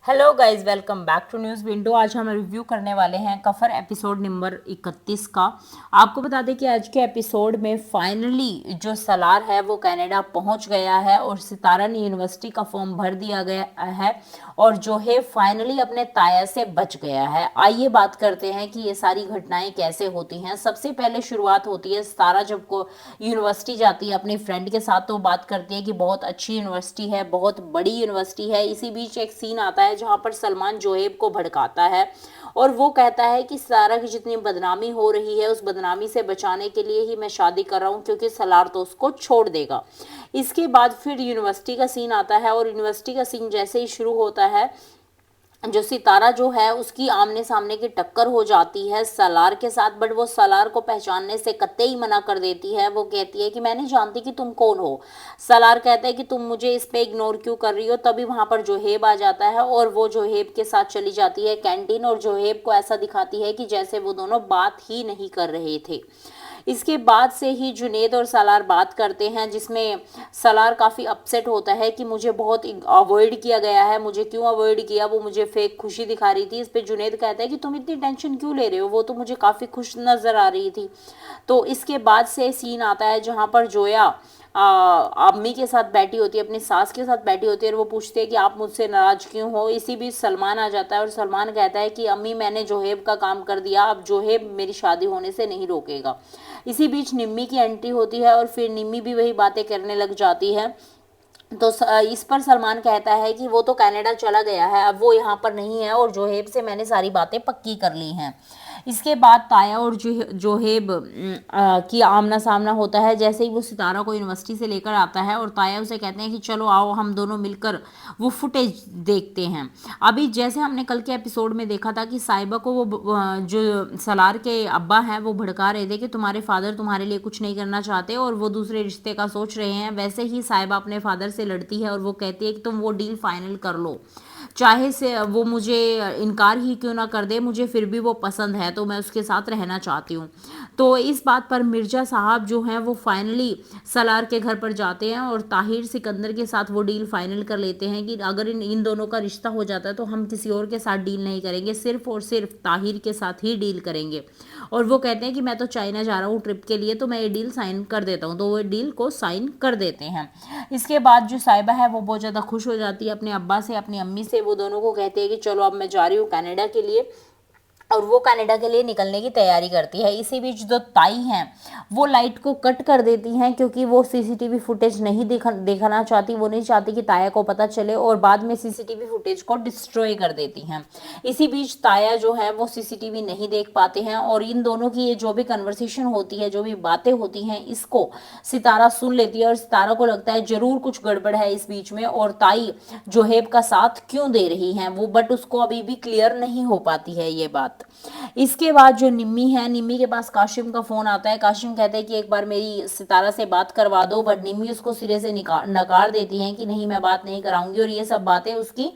Hello guys, welcome back to news window. आज हम review करने वाले हैं कफर एपिसोड नंबर 31 का। आपको बता दें कि आज के एपिसोड में फाइनली जो सलार है वो कनाडा पहुंच गया है और सितारा ने यूनिवर्सिटी का फॉर्म भर दिया गया है और जो है फाइनली अपने ताया से बच गया है। आइए बात करते हैं कि ये सारी घटनाएं कैसे होती हैं। सबसे पहले शुरुआत होती है सितारा जब को यूनिवर्सिटी जाती है अपनी फ्रेंड के साथ, तो बात करती है कि बहुत अच्छी यूनिवर्सिटी है, बहुत बड़ी यूनिवर्सिटी है। इसी बीच एक सीन आता है जहां पर सलमान जोहेब को भड़काता है और वो कहता है कि सारा की जितनी बदनामी हो रही है उस बदनामी से बचाने के लिए ही मैं शादी कर रहा हूं, क्योंकि सलार तो उसको छोड़ देगा। इसके बाद फिर यूनिवर्सिटी का सीन आता है और यूनिवर्सिटी का सीन जैसे ही शुरू होता है, जो सितारा जो है उसकी आमने सामने की टक्कर हो जाती है सलार के साथ। बट वो सलार को पहचानने से कतई मना कर देती है। वो कहती है कि मैं नहीं जानती कि तुम कौन हो। सलार कहता है कि तुम मुझे इस पे इग्नोर क्यों कर रही हो। तभी वहां पर जोहेब आ जाता है और वो जोहेब के साथ चली जाती है कैंटीन और जोहेब को ऐसा दिखाती है कि जैसे वो दोनों बात ही नहीं कर रहे थे। इसके बाद से ही जुनेद और सलार बात करते हैं, जिसमें सलार काफ़ी अपसेट होता है कि मुझे बहुत अवॉइड किया गया है, मुझे क्यों अवॉइड किया, वो मुझे फेक खुशी दिखा रही थी। इस पे जुनेद कहता है कि तुम इतनी टेंशन क्यों ले रहे हो, वो तो मुझे काफ़ी खुश नज़र आ रही थी। तो इसके बाद से सीन आता है जहाँ पर जोया अम्मी के साथ बैठी होती है, अपनी सास के साथ बैठी होती है और वो पूछती है कि आप मुझसे नाराज क्यों हो। इसी बीच सलमान आ जाता है और सलमान कहता है कि अम्मी मैंने जोहेब का काम कर दिया, अब जोहेब मेरी शादी होने से नहीं रोकेगा। इसी बीच निम्मी की एंट्री होती है और फिर निम्मी भी वही बातें करने लग जाती है। तो इस पर सलमान कहता है कि वो तो कनाडा चला गया है, अब वो यहाँ पर नहीं है और जोहेब से मैंने सारी बातें पक्की कर ली हैं। इसके बाद ताया और जोहेब की आमना सामना होता है जैसे ही वो सितारा को यूनिवर्सिटी से लेकर आता है और ताया उसे कहते हैं कि चलो आओ हम दोनों मिलकर वो फुटेज देखते हैं। अभी जैसे हमने कल के एपिसोड में देखा था कि साहिबा को वो जो सलार के अब्बा हैं वो भड़का रहे थे कि तुम्हारे फादर तुम्हारे लिए कुछ नहीं करना चाहते और वो दूसरे रिश्ते का सोच रहे हैं, वैसे ही साहिबा अपने फादर से लड़ती है और वो कहती है कि तुम वो डील फाइनल कर लो, चाहे से वो मुझे इनकार ही क्यों ना कर दे, मुझे फिर भी वो पसंद है तो मैं उसके साथ रहना चाहती हूँ। तो इस बात पर मिर्जा साहब जो हैं वो फाइनली सलार के घर पर जाते हैं और ताहिर सिकंदर के साथ वो डील फाइनल कर लेते हैं कि अगर इन दोनों का रिश्ता हो जाता है तो हम किसी और के साथ डील नहीं करेंगे, सिर्फ और सिर्फ ताहिर के साथ ही डील करेंगे। और वो कहते हैं कि मैं तो चाइना जा रहा हूँ ट्रिप के लिए, तो मैं ये डील साइन कर देता हूँ, तो वो डील को साइन कर देते हैं। इसके बाद जो साहिबा है वो बहुत ज़्यादा खुश हो जाती है अपने अब्बा से, अपनी अम्मी से। वो दोनों को कहते हैं कि चलो अब मैं जा रही हूँ कनाडा के लिए, और वो कनाडा के लिए निकलने की तैयारी करती है। इसी बीच जो ताई हैं वो लाइट को कट कर देती हैं क्योंकि वो सीसीटीवी फुटेज नहीं देखना चाहती, वो नहीं चाहती कि ताया को पता चले, और बाद में सीसीटीवी फुटेज को डिस्ट्रॉय कर देती हैं। इसी बीच ताया जो है वो सीसीटीवी नहीं देख पाते हैं और इन दोनों की ये जो भी कन्वर्सेशन होती है, जो भी बातें होती हैं, इसको सितारा सुन लेती है और सितारा को लगता है जरूर कुछ गड़बड़ है इस बीच में और ताई जोहेब का साथ क्यों दे रही हैं वो, बट उसको अभी भी क्लियर नहीं हो पाती है ये बात। इसके बाद जो निम्मी है, निम्मी के पास काशिम का फोन आता है। काशिम कहते हैं कि एक बार मेरी सितारा से बात करवा दो, बट निम्मी उसको सिरे से नकार देती हैं कि नहीं मैं बात नहीं कराऊंगी, और ये सब बातें उसकी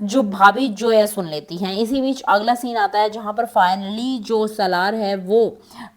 जो भाभी जो है सुन लेती हैं। इसी बीच अगला सीन आता है जहां पर फाइनली जो सलार है वो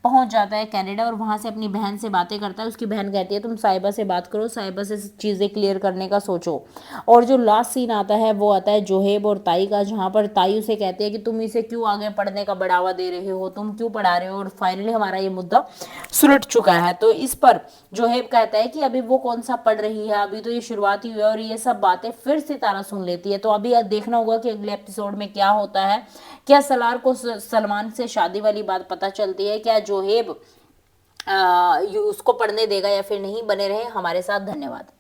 पहुंच जाता है कनाडा और वहां से अपनी बहन से बातें करता है। उसकी बहन कहती है तुम साहिबा से बात करो, साहिबा से चीज़ें क्लियर करने का सोचो। और जो लास्ट सीन आता है वो आता है जोहेब और ताई का, जहाँ पर ताई उसे कहती है कि तुम इसे क्यों आगे पढ़ने का बढ़ावा दे रहे हो, तुम क्यों पढ़ा रहे हो, और फाइनली हमारा ये मुद्दा सुलट चुका है। तो इस पर जोहेब कहता है कि अभी वो कौन सा पढ़ रही है, अभी तो ये शुरुआत ही हुई है, और ये सब बातें फिर सितारा सुन लेती है। तो अभी देखना होगा कि अगले एपिसोड में क्या होता है। क्या सलार को सलमान से शादी वाली बात पता चलती है, क्या जोहेब उसको पढ़ने देगा या फिर नहीं। बने रहे हमारे साथ, धन्यवाद।